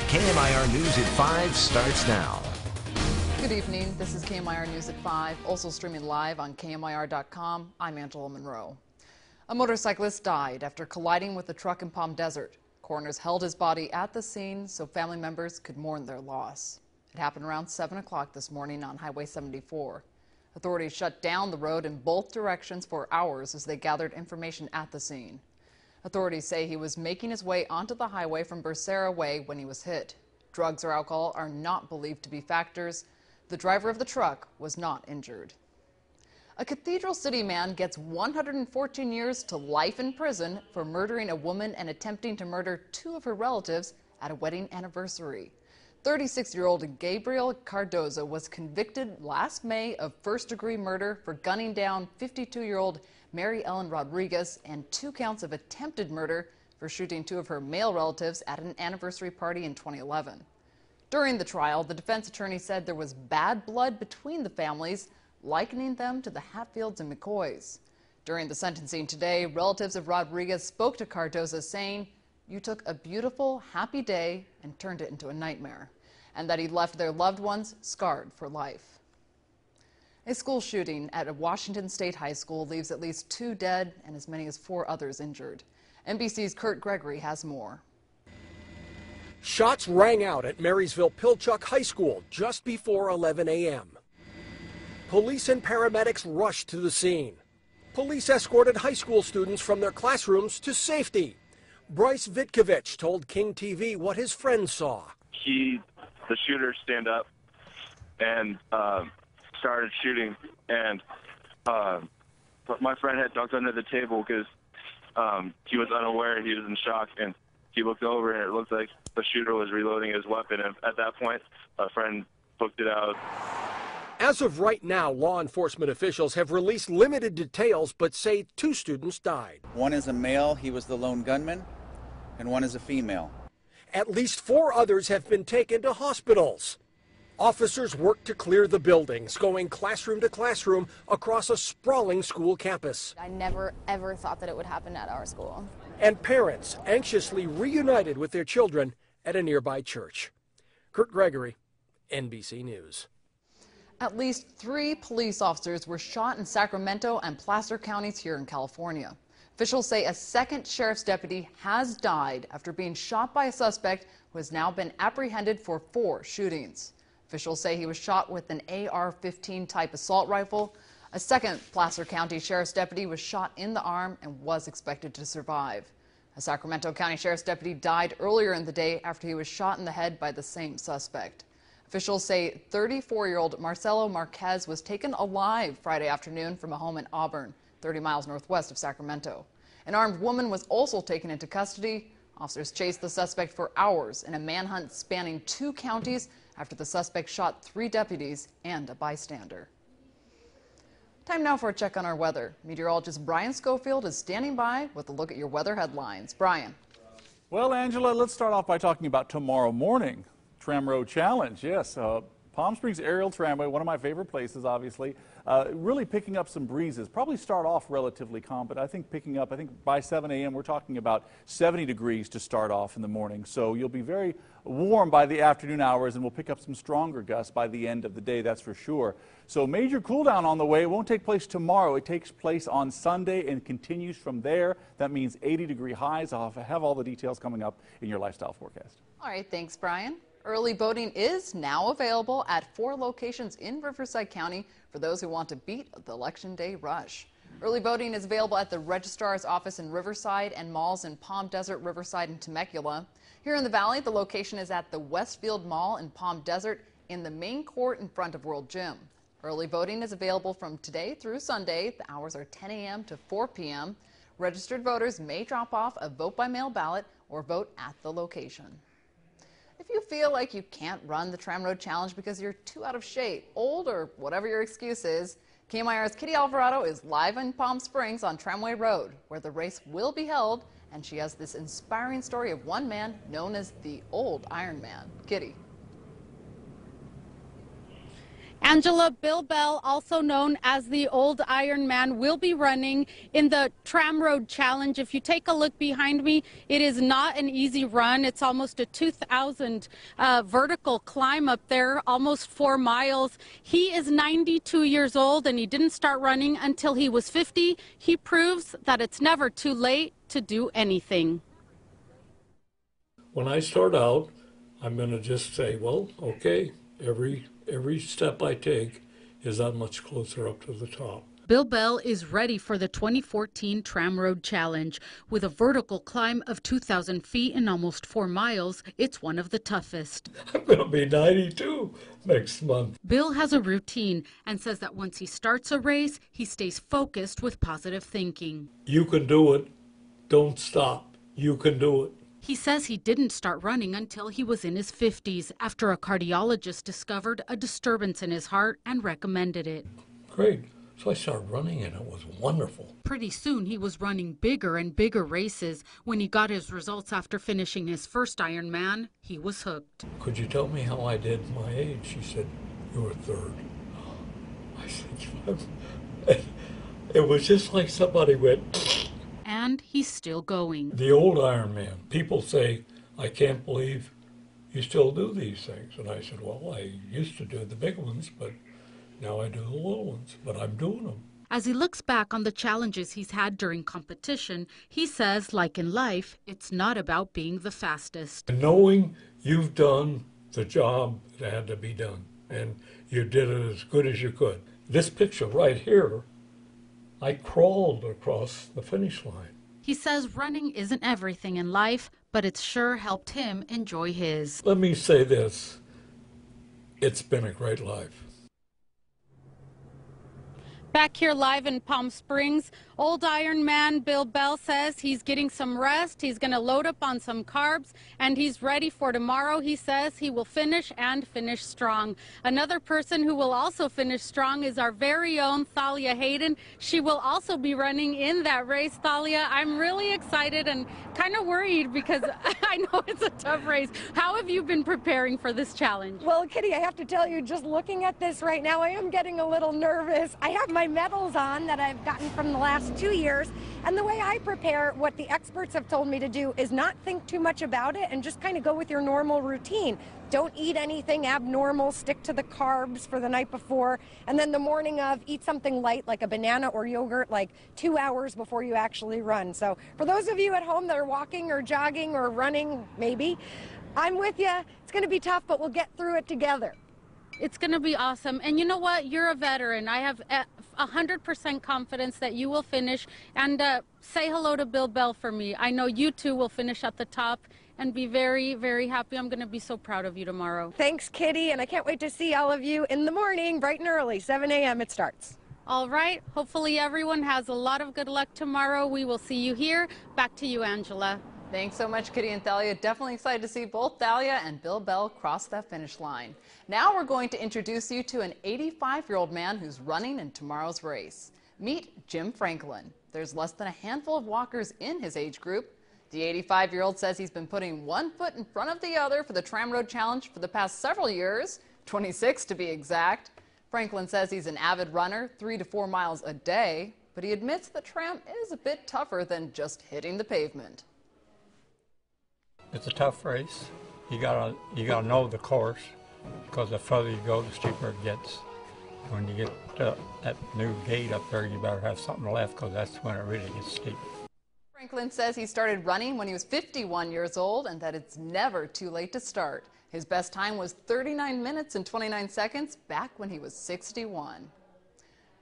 KMIR News at 5 starts now. Good evening. This is KMIR News at 5, also streaming live on KMIR.com. I'm Angela Monroe. A motorcyclist died after colliding with a truck in Palm Desert. Coroners held his body at the scene so family members could mourn their loss. It happened around 7 o'clock this morning on Highway 74. Authorities shut down the road in both directions for hours as they gathered information at the scene. Authorities say he was making his way onto the highway from Becerra Way when he was hit. Drugs or alcohol are not believed to be factors. The driver of the truck was not injured. A Cathedral City man gets 114 years to life in prison for murdering a woman and attempting to murder two of her relatives at a wedding anniversary. 36-year-old Gabriel Cardozo was convicted last May of first-degree murder for gunning down 52-year-old Mary Ellen Rodriguez and 2 counts of attempted murder for shooting 2 of her male relatives at an anniversary party in 2011. During the trial, the defense attorney said there was bad blood between the families, likening them to the Hatfields and McCoys. During the sentencing today, relatives of Rodriguez spoke to Cardozo saying, "You took a beautiful, happy day and turned it into a nightmare," and that he left their loved ones scarred for life. A school shooting at a Washington State high school leaves at least 2 dead and as many as 4 others injured. NBC's Kurt Gregory has more. Shots rang out at Marysville-Pilchuck High School just before 11 a.m. Police and paramedics rushed to the scene. Police escorted high school students from their classrooms to safety. Bryce Vitkovich told King TV what his friends saw. The shooter stand up and started shooting, and but my friend had ducked under the table because he was unaware, he was in shock, and he looked over and it looked like the shooter was reloading his weapon, and at that point a friend booked it out. As of right now, law enforcement officials have released limited details but say 2 students died. One is a male, he was the lone gunman, and one is a female. At least 4 others have been taken to hospitals. Officers worked to clear the buildings, going classroom to classroom across a sprawling school campus. I never, ever thought that it would happen at our school. And parents anxiously reunited with their children at a nearby church. Kurt Gregory, NBC News. At least 3 police officers were shot in Sacramento and Placer counties here in California. Officials say a second sheriff's deputy has died after being shot by a suspect who has now been apprehended for 4 shootings. Officials say he was shot with an AR-15 type assault rifle. A second Placer County Sheriff's deputy was shot in the arm and was expected to survive. A Sacramento County Sheriff's deputy died earlier in the day after he was shot in the head by the same suspect. Officials say 34-year-old Marcelo Marquez was taken alive Friday afternoon from a home in Auburn, 30 miles northwest of Sacramento. An armed woman was also taken into custody. Officers chased the suspect for hours in a manhunt spanning 2 counties after the suspect shot 3 deputies and a bystander. Time now for a check on our weather. Meteorologist Brian Schofield is standing by with a look at your weather headlines. Brian. Well, Angela, let's start off by talking about tomorrow morning. Tram Road Challenge, yes. Palm Springs Aerial Tramway, one of my favorite places, obviously. Really picking up some breezes. Probably start off relatively calm, but I think picking up, by 7 a.m. we're talking about 70 degrees to start off in the morning. So you'll be very warm by the afternoon hours, and we'll pick up some stronger gusts by the end of the day, that's for sure. So major cool down on the way. It won't take place tomorrow. It takes place on Sunday and continues from there. That means 80-degree highs. I'll have all the details coming up in your lifestyle forecast. All right, thanks, Brian. Early voting is now available at 4 locations in Riverside County for those who want to beat the Election Day rush. Early voting is available at the Registrar's office in Riverside and malls in Palm Desert, Riverside, and Temecula. Here in the Valley, the location is at the Westfield Mall in Palm Desert in the main court in front of World Gym. Early voting is available from today through Sunday. The hours are 10 a.m. to 4 p.m. Registered voters may drop off a vote-by-mail ballot or vote at the location. If you feel like you can't run the Tram Road Challenge because you're too out of shape, old, or whatever your excuse is, KMIR's Kitty Alvarado is live in Palm Springs on Tramway Road, where the race will be held, and she has this inspiring story of one man known as the Old Iron Man. Kitty. Angela, Bill Bell, also known as the Old Iron Man, will be running in the Tram Road Challenge. If you take a look behind me, it is not an easy run. It's almost a 2,000 vertical climb up there, almost 4 miles. He is 92 years old, and he didn't start running until he was 50. He proves that it's never too late to do anything. When I start out, I'm going to just say, well, okay, every step I take is that much closer up to the top. Bill Bell is ready for the 2014 Tram Road Challenge. With a vertical climb of 2,000 feet and almost 4 miles, it's one of the toughest. I'm going to be 92 next month. Bill has a routine and says that once he starts a race, he stays focused with positive thinking. You can do it. Don't stop. You can do it. He says he didn't start running until he was in his 50s after a cardiologist discovered a disturbance in his heart and recommended it. Great. So I started running and it was wonderful. Pretty soon he was running bigger and bigger races. When he got his results after finishing his first Ironman, he was hooked. Could you tell me how I did at my age? She said, you were third. I said, it was just like somebody went. And he's still going. The old Iron Man. People say, I can't believe you still do these things. And I said, well, I used to do the big ones, but now I do the little ones, but I'm doing them. As he looks back on the challenges he's had during competition, he says, like in life, it's not about being the fastest. And knowing you've done the job that had to be done, and you did it as good as you could. This picture right here, I crawled across the finish line. He says running isn't everything in life, but it's sure helped him enjoy his. Let me say this, it's been a great life. Back here live in Palm Springs, Old Iron Man Bill Bell says he's getting some rest, he's going to load up on some carbs, and he's ready for tomorrow. He says he will finish and finish strong. Another person who will also finish strong is our very own Thalia Hayden. She will also be running in that race. Thalia, I'm really excited and kind of worried because I know it's a tough race. How have you been preparing for this challenge? Well, Kitty, I have to tell you, just looking at this right now, I am getting a little nervous. I have my medals on that I've gotten from the last 2 years, and the way I prepare, what the experts have told me to do is not think too much about it and just kind of go with your normal routine. Don't eat anything abnormal, stick to the carbs for the night before, and then the morning of, eat something light like a banana or yogurt like 2 hours before you actually run. So for those of you at home that are walking or jogging or running, maybe, I'm with you. It's going to be tough, but we'll get through it together. It's going to be awesome. And you know what? You're a veteran. I have 100% confidence that you will finish. And say hello to Bill Bell for me. I know you two will finish at the top and be very, very happy. I'm going to be so proud of you tomorrow. Thanks, Kitty. And I can't wait to see all of you in the morning, bright and early, 7 a.m. it starts. All right. Hopefully everyone has a lot of good luck tomorrow. We will see you here. Back to you, Angela. Thanks so much, Kitty and Thalia. Definitely excited to see both Thalia and Bill Bell cross that finish line. Now we're going to introduce you to an 85-year-old man who's running in tomorrow's race. Meet Jim Franklin. There's less than a handful of walkers in his age group. The 85-year-old says he's been putting one foot in front of the other for the Tram Road Challenge for the past several years, 26 to be exact. Franklin says he's an avid runner, 3 to 4 miles a day, but he admits the tram is a bit tougher than just hitting the pavement. It's a tough race. You gotta know the course, because the further you go, the steeper it gets. When you get to that new gate up there, you better have something left, because that's when it really gets steep. Franklin says he started running when he was 51 years old and that it's never too late to start. His best time was 39 minutes and 29 seconds back when he was 61.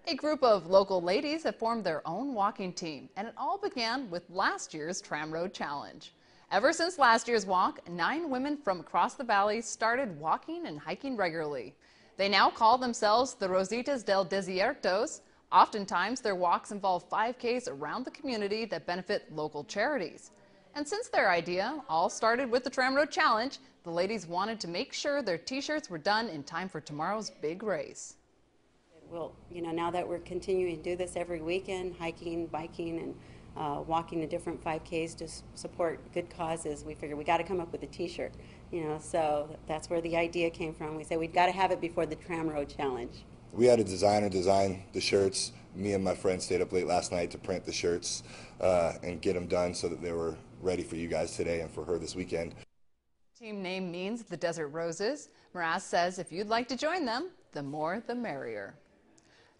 A group of local ladies have formed their own walking team, and it all began with last year's Tram Road Challenge. Ever since last year's walk, 9 women from across the valley started walking and hiking regularly. They now call themselves the Rositas del Desiertos. Oftentimes, their walks involve 5Ks around the community that benefit local charities. And since their idea all started with the Tram Road Challenge, the ladies wanted to make sure their t-shirts were done in time for tomorrow's big race. Well, now that we're continuing to do this every weekend, hiking, biking, and walking the different 5Ks to support good causes, we figured we got to come up with a t-shirt You know, so that's where the idea came from. We said we've got to have it before the Tram Road Challenge. We had a designer design the shirts. Me and my friend stayed up late last night to print the shirts and get them done so that they were ready for you guys today and for her this weekend. Team name means the Desert Roses. Mraz says if you'd like to join them, the more the merrier.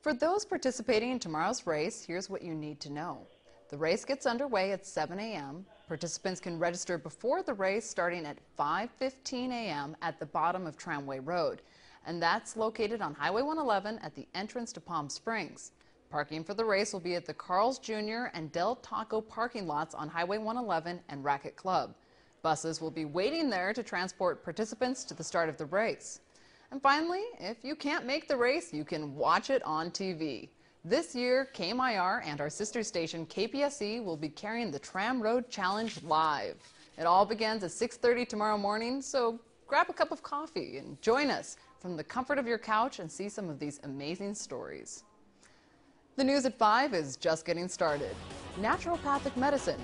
For those participating in tomorrow's race, here's what you need to know. The race gets underway at 7 a.m. Participants can register before the race starting at 5:15 a.m. at the bottom of Tramway Road, and that's located on Highway 111 at the entrance to Palm Springs. Parking for the race will be at the Carl's Jr. and Del Taco parking lots on Highway 111 and Racket Club. Buses will be waiting there to transport participants to the start of the race. And finally, if you can't make the race, you can watch it on TV. This year, KMIR and our sister station KPSC will be carrying the Tram Road Challenge live. It all begins at 6:30 tomorrow morning, so grab a cup of coffee and join us from the comfort of your couch and see some of these amazing stories. The news at 5 is just getting started. Naturopathic medicine